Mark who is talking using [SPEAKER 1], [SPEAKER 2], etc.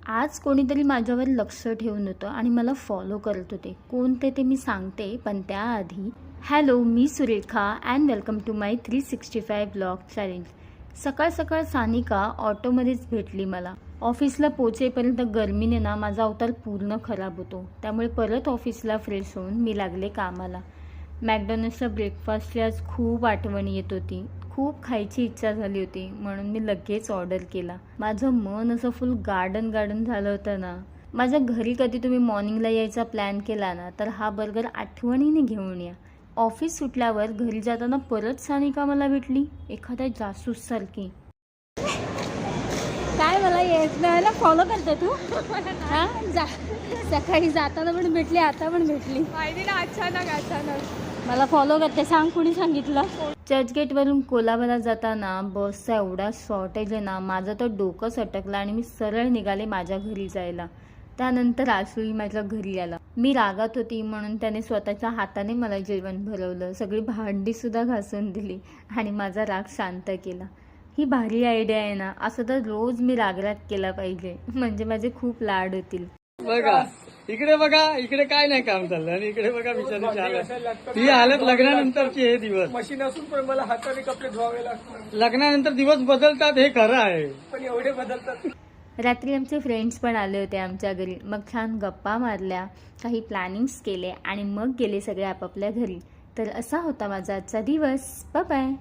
[SPEAKER 1] आज कोणीतरी माझ्यावर लक्ष ठेवून होतं आणि मला फॉलो करत होते. कोण ते मी सांगते, पण त्याआधी हॅलो, मी Surekha and welcome to my 365 blog challenge. सकाळ सकाळ सानिका ऑटोमध्येच भेटली मला. ऑफिसला पोचेपर्यंत गरमीने ना माझा अवतार पूर्ण खराब होतो. त्यामुळे परत ऑफिसला फ्रेश होऊन मी लागले कामाला. मॅकडॉनल्ड्सच्या ब्रेकफास्टची आज खूप आठवण येत होती. खूप खायची इच्छा झाली होती, म्हणून मी लगेच ऑर्डर केला. माझं मन असं फुल गार्डन गार्डन झालं होतं ना. माझ्या घरी कधी तुम्ही मॉर्निंगला यायचा प्लॅन केला ना, तर हा बर्गर आठवणीने घेऊन या. ऑफिस सुटल्यावर घरी जाताना परत सानिका मला भेटली, एखाद्या जासूस सारखी. काय मला येत नाही ना, फॉलो करते तू? हां, सकाळी जाताना पण भेटली, आता पण भेटली.
[SPEAKER 2] माहिती ना, अचानक
[SPEAKER 1] मला फॉलो करते. सांग, कुणी सांगितलं? चर्चगेटवरून कोल्हापूरला जाताना बसचा एवढा शॉर्टेज आहे ना, माझं तर डोकंच अटकलं आणि मी सरळ निघाले माझ्या घरी जायला. त्यानंतर आशुही माझ्या घरी आला. मी रागात होती म्हणून त्याने स्वतःच्या हाताने मला जेवण भरवलं, सगळी भांडीसुद्धा घासून दिली आणि माझा राग शांत केला. ही भारी आयडिया आहे ना. असं तर रोज मी रागराग केला पाहिजे, म्हणजे माझे खूप लाड होतील.
[SPEAKER 3] बघा इकडे, बघा इकडे काय नाही काम चाललं आणि इकडे बघा बिचारी ही हालत. लग्नानंतरची हे दिवस
[SPEAKER 2] मशीन असून पण मला हाताने कपडे धुवावे लागतात.
[SPEAKER 3] लग्नानंतर दिवस बदलतात, हे खरं आहे,
[SPEAKER 2] पण एवढे बदलतात.
[SPEAKER 1] रात्री आमचे फ्रेंड्स पण आले होते आमच्या घरी. मग छान गप्पा मारल्या, काही प्लॅनिंग्स केले आणि मग गेले सगळे आपापल्या घरी. तर असा होता माझा आजचा दिवस. Bye bye.